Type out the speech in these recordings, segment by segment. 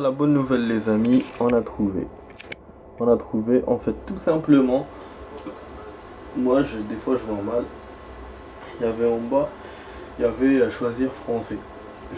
La bonne nouvelle les amis, on a trouvé. On a trouvé, en fait tout simplement, des fois je vois mal, il y avait en bas, il y avait à choisir français.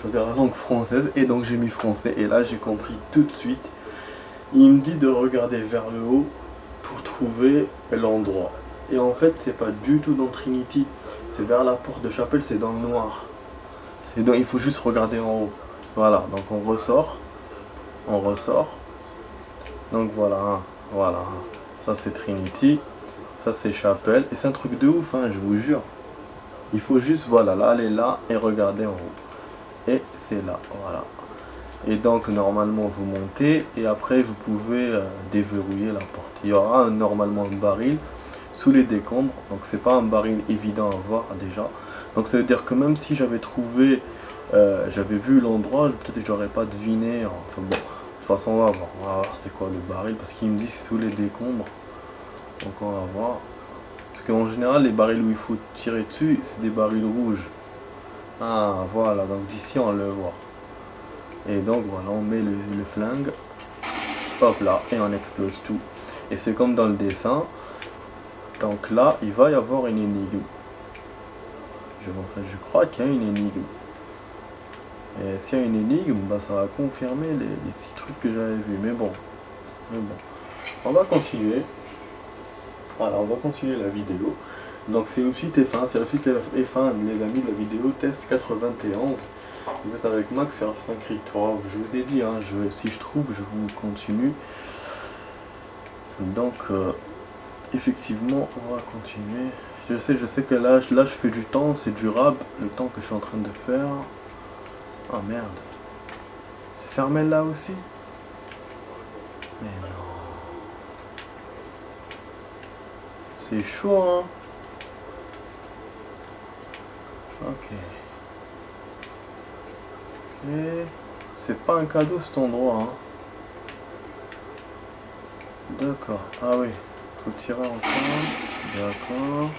Choisir la langue française et donc j'ai mis français et là j'ai compris tout de suite. Il me dit de regarder vers le haut pour trouver l'endroit. Et en fait c'est pas du tout dans Trinity, c'est vers la porte de chapelle, c'est dans le noir. Il faut juste regarder en haut. Voilà, donc on ressort. Donc voilà, voilà. Ça c'est Trinity, ça c'est Chapelle. Et c'est un truc de ouf, hein, je vous jure. Il faut juste, voilà, là, aller là et regarder en haut. Et c'est là, voilà. Et donc normalement vous montez et après vous pouvez déverrouiller la porte. Il y aura normalement un baril sous les décombres. Donc c'est pas un baril évident à voir déjà. Donc ça veut dire que même si j'avais trouvé, j'avais vu l'endroit, peut-être que j'aurais pas deviné. Enfin bon, de toute façon on va voir c'est quoi le baril parce qu'il me dit c'est sous les décombres. Donc on va voir. Parce qu'en général les barils où il faut tirer dessus c'est des barils rouges. Ah voilà, donc d'ici on le voit. Et donc voilà, on met le flingue, hop là, et on explose tout. Et c'est comme dans le dessin. Donc là, il va y avoir une énigme. Je crois qu'il y a une énigme. Et s'il y a une énigme, bah, ça va confirmer les 6 trucs que j'avais vus. Mais bon. On va continuer. Voilà, on va continuer la vidéo. Donc c'est une suite F1, c'est la suite F1 les amis de la vidéo test 91. Vous êtes avec Max sur Assassin's Creed 3. Je vous ai dit, hein, si je trouve, je vous continue. Donc effectivement, on va continuer. Je sais que là je fais du temps, c'est durable, le temps que je suis en train de faire. Oh merde. C'est fermé là aussi? Mais non. C'est chaud, hein. Ok. Ok. C'est pas un cadeau cet endroit, hein. D'accord. Ah oui. Faut tirer encore. D'accord.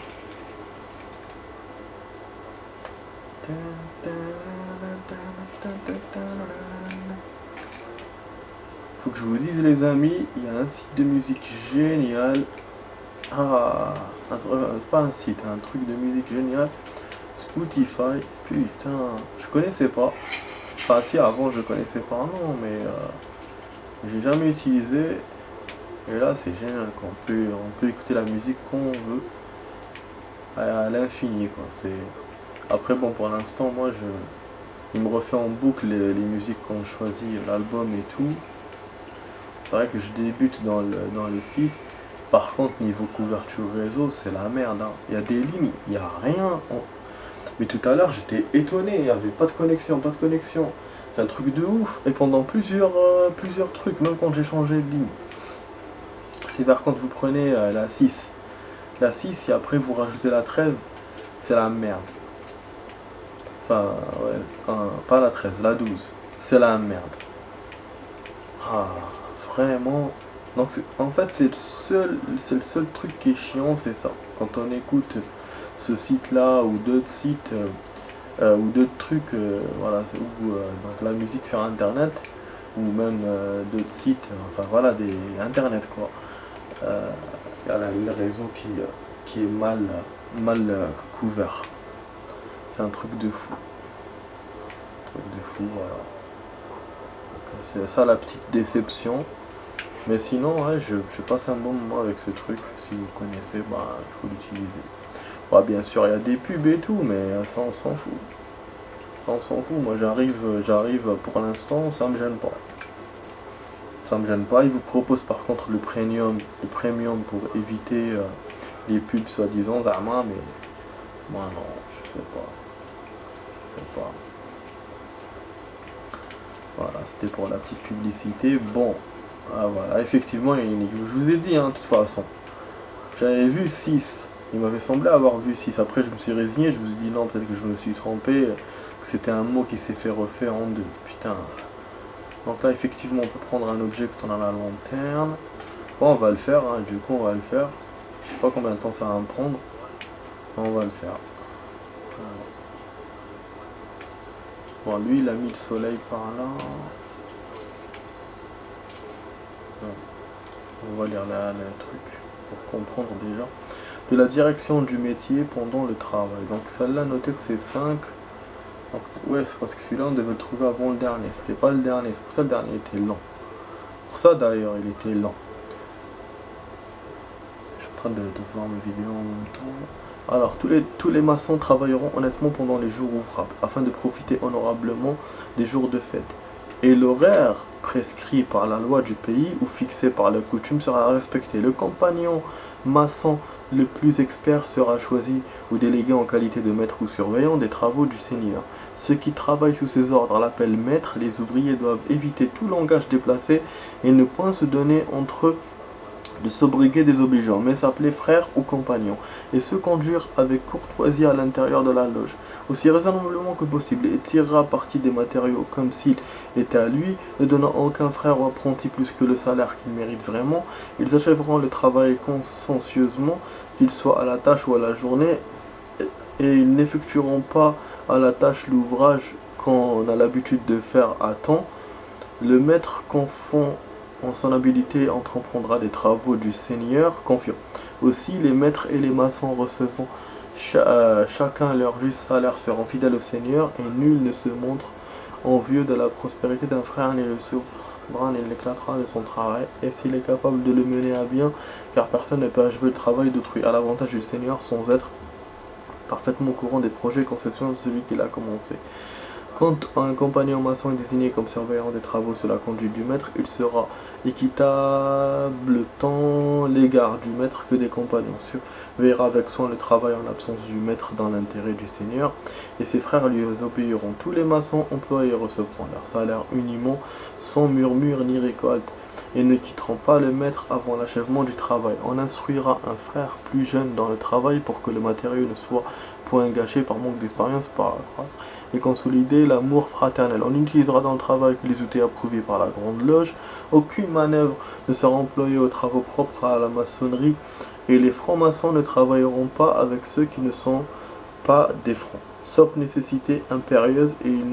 Faut que je vous dise les amis, il y a un site de musique génial. Ah, pas un site, un truc de musique génial. Spotify, putain, je connaissais pas. Enfin si avant je connaissais pas, non, mais j'ai jamais utilisé. Et là c'est génial, on peut écouter la musique qu'on veut à l'infini quoi. Après bon pour l'instant il me refait en boucle les musiques qu'on choisit, l'album et tout. C'est vrai que je débute dans le site. Par contre niveau couverture réseau c'est la merde, hein. Il y a des lignes, il n'y a rien. Mais tout à l'heure j'étais étonné, il n'y avait pas de connexion, pas de connexion. C'est un truc de ouf. Et pendant plusieurs trucs, même quand j'ai changé de ligne. C'est par contre vous prenez la 6. La 6 et après vous rajoutez la 13, c'est la merde. Enfin, ouais, pas la 13, la 12. C'est la merde. Ah, vraiment. Donc en fait c'est le seul truc qui est chiant, c'est ça. Quand on écoute ce site-là ou d'autres sites ou d'autres trucs, voilà, ou donc la musique sur internet ou même d'autres sites, enfin voilà, des internet quoi. Il y a le réseau qui est mal couvert. C'est un truc de fou. Voilà. C'est ça la petite déception. Mais sinon, ouais, je passe un bon moment avec ce truc. Si vous connaissez, bah, il faut l'utiliser. Bah, bien sûr, il y a des pubs et tout, mais ça, on s'en fout. Ça, on s'en fout. Moi, j'arrive pour l'instant, ça me gêne pas. Ça me gêne pas. Ils vous proposent par contre le premium pour éviter les pubs soi-disant Zama, mais moi non, je fais pas. Je fais pas. Voilà, c'était pour la petite publicité. Bon, ah, voilà, effectivement, il y a une énigme. Je vous ai dit, hein, de toute façon. J'avais vu 6. Il m'avait semblé avoir vu 6. Après, je me suis résigné. Je me suis dit, non, peut-être que je me suis trompé. Que c'était un mot qui s'est fait refaire en deux. Putain. Donc là, effectivement, on peut prendre un objet quand on a la lanterne. Bon, on va le faire. Hein, du coup, on va le faire. Je sais pas combien de temps ça va me prendre. On va le faire. Bon, lui, il a mis le soleil par là. on va lire le truc pour comprendre déjà. De la direction du métier pendant le travail. Donc celle-là, notez que c'est 5. Donc, ouais, c'est parce que celui-là, on devait le trouver avant le dernier. C'était pas le dernier, c'est pour ça que le dernier était lent. Pour ça d'ailleurs, il était lent. Je suis en train de voir mes vidéos en même temps. Alors, tous les maçons travailleront honnêtement pendant les jours ouvrables, afin de profiter honorablement des jours de fête. Et l'horaire prescrit par la loi du pays ou fixé par la coutume sera respecté. Le compagnon maçon le plus expert sera choisi ou délégué en qualité de maître ou surveillant des travaux du seigneur. Ceux qui travaillent sous ses ordres l'appellent maître. Les ouvriers doivent éviter tout langage déplacé et ne point se donner entre eux de sobriquets désobligeants, mais s'appeler frère ou compagnon, et se conduire avec courtoisie à l'intérieur de la loge, aussi raisonnablement que possible, et tirera parti des matériaux comme s'il était à lui, ne donnant à aucun frère ou apprenti plus que le salaire qu'il mérite vraiment. Ils achèveront le travail consciencieusement, qu'il soit à la tâche ou à la journée, et ils n'effectueront pas à la tâche l'ouvrage qu'on a l'habitude de faire à temps. Le maître confond en son habileté entreprendra des travaux du Seigneur confiant. Aussi, les maîtres et les maçons recevant chacun leur juste salaire seront fidèles au Seigneur, et nul ne se montre envieux de la prospérité d'un frère, ni le souverain ne l'éclatera de son travail, et s'il est capable de le mener à bien, car personne ne peut achever le travail d'autrui à l'avantage du Seigneur sans être parfaitement au courant des projets et conceptions de celui qui l'a commencé. Quand un compagnon maçon est désigné comme surveillant des travaux sous la conduite du maître, il sera équitable tant l'égard du maître que des compagnons. Surveillera avec soin le travail en l'absence du maître dans l'intérêt du Seigneur, et ses frères lui obéiront. Tous les maçons employés recevront leur salaire uniment, sans murmure ni récolte, et ne quitteront pas le maître avant l'achèvement du travail. On instruira un frère plus jeune dans le travail pour que le matériau ne soit point gâché par manque d'expérience et consolider l'amour fraternel. On utilisera dans le travail que les outils approuvés par la Grande Loge. Aucune manœuvre ne sera employée aux travaux propres à la maçonnerie, et les francs-maçons ne travailleront pas avec ceux qui ne sont pas des francs, sauf nécessité impérieuse, et ils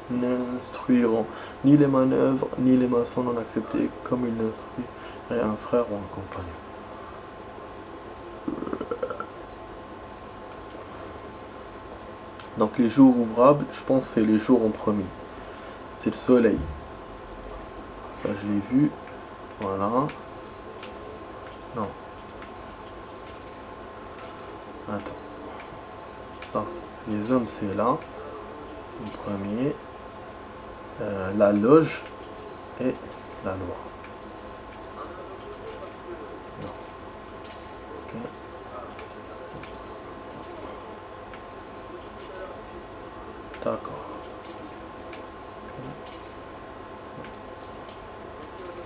n'instruiront ni les manœuvres ni les maçons non acceptés comme ils n'instruiraient un frère ou un compagnon. Donc les jours ouvrables, je pense que c'est les jours en premier. C'est le soleil. Ça je l'ai vu. Voilà. Non. Attends. Ça. Les hommes c'est là. Le premier. La loge et la loi. Non. Ok. D'accord.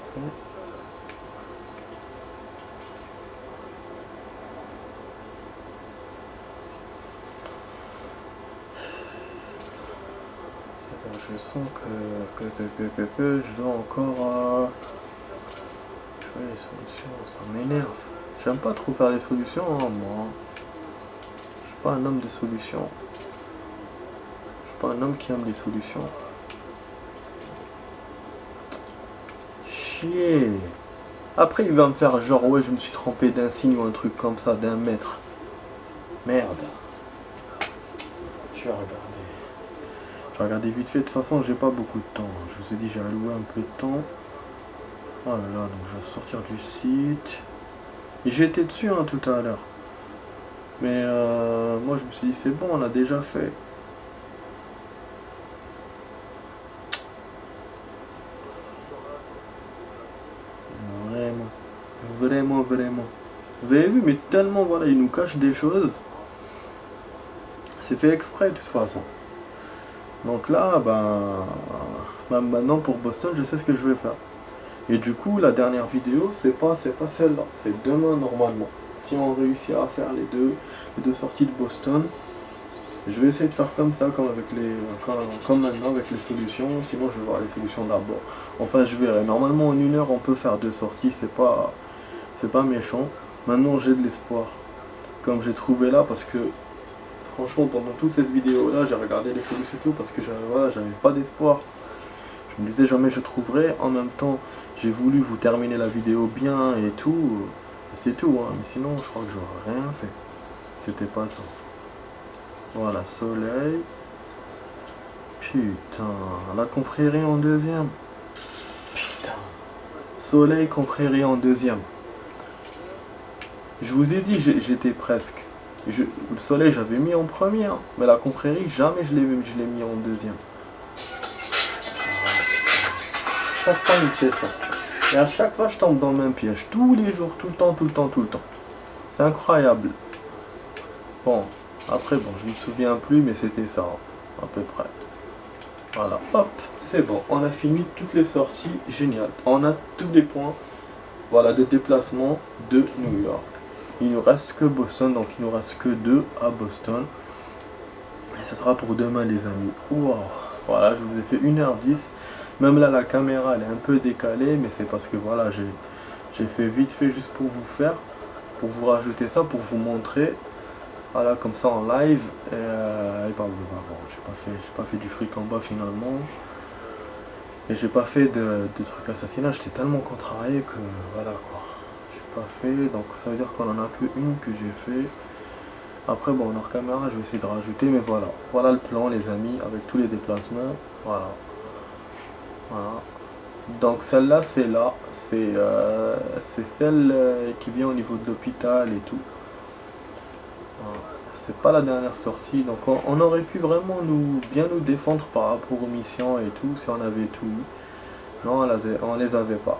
Okay. Je sens que je dois encore jouer les solutions, ça m'énerve. J'aime pas trop faire les solutions, hein, moi. Je suis pas un homme de solutions. Je suis pas un homme qui aime les solutions. Chier. Après il va me faire genre ouais je me suis trompé d'un signe ou un truc comme ça, d'un mètre. Merde. Je vais regarder. Je vais regarder vite fait. De toute façon j'ai pas beaucoup de temps. Je vous ai dit j'ai alloué un peu de temps. Oh là là, donc je vais sortir du site. Et j'étais dessus hein, tout à l'heure. Mais moi je me suis dit c'est bon, on a déjà fait. Vraiment. Vous avez vu, mais tellement, voilà, il nous cache des choses. C'est fait exprès, de toute façon. Donc là, maintenant, pour Boston, je sais ce que je vais faire. Et du coup, la dernière vidéo, c'est pas celle-là. C'est demain, normalement. Si on réussit à faire les deux sorties de Boston, je vais essayer de faire comme ça, comme maintenant, avec les solutions. Sinon, je vais voir les solutions d'abord. Enfin, je verrai. Normalement, en 1 heure, on peut faire 2 sorties. C'est pas méchant. Maintenant j'ai de l'espoir. Comme j'ai trouvé là, parce que franchement pendant toute cette vidéo là, j'ai regardé les solutions et tout, parce que j'avais pas d'espoir. Je me disais jamais je trouverai. En même temps, j'ai voulu vous terminer la vidéo bien et tout. C'est tout, hein. Mais sinon, je crois que j'aurais rien fait. C'était pas ça. Voilà, soleil. Putain, la confrérie en deuxième. Putain. Soleil, confrérie en deuxième. Je vous ai dit, j'étais presque. Le soleil, j'avais mis en premier. Hein. Mais la confrérie, jamais je l'ai mis en deuxième. Chaque fois, il fait ça. Et à chaque fois, je tombe dans le même piège. Tous les jours, tout le temps, tout le temps, tout le temps. C'est incroyable. Bon, après, bon, je me souviens plus, mais c'était ça, à peu près. Voilà, hop, c'est bon. On a fini toutes les sorties. Génial. On a tous les points, voilà, de déplacement de New York. Il nous reste que Boston, donc il nous reste que 2 à Boston. Et ce sera pour demain, les amis. Wow. Voilà, je vous ai fait 1h10. Même là, la caméra, elle est un peu décalée, mais c'est parce que voilà, j'ai fait vite fait juste pour vous faire, pour vous rajouter ça, pour vous montrer. Voilà, comme ça en live. Et bon, j'ai pas fait du fric en bas finalement. Et j'ai pas fait de trucs assassinats. J'étais tellement contrarié que voilà quoi. J'ai pas fait. Donc ça veut dire qu'on en a que une que j'ai fait. Après bon, hors caméra, je vais essayer de rajouter. Mais voilà. Voilà le plan les amis, avec tous les déplacements. Voilà. Voilà. Donc celle-là, c'est là. C'est celle qui vient au niveau de l'hôpital et tout. C'est pas la dernière sortie, donc on aurait pu vraiment bien nous défendre par rapport aux missions et tout, si on avait tout eu. Non, on les avait pas.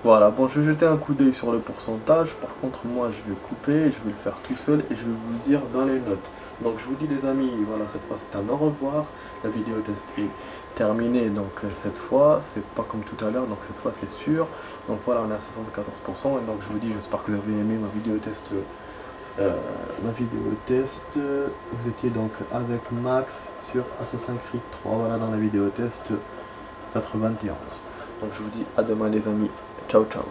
Voilà, bon, je vais jeter un coup d'œil sur le pourcentage. Par contre, moi, je vais couper, je vais le faire tout seul et je vais vous le dire dans les notes. Donc, je vous dis, les amis, voilà, cette fois, c'est un au revoir. La vidéo test est terminée, donc cette fois, c'est pas comme tout à l'heure, donc cette fois, c'est sûr. Donc, voilà, on est à 74%. Et donc, je vous dis, j'espère que vous avez aimé ma vidéo test. Vous étiez donc avec Max sur Assassin's Creed 3, voilà, dans la vidéo test 91. Donc je vous dis à demain les amis, ciao ciao.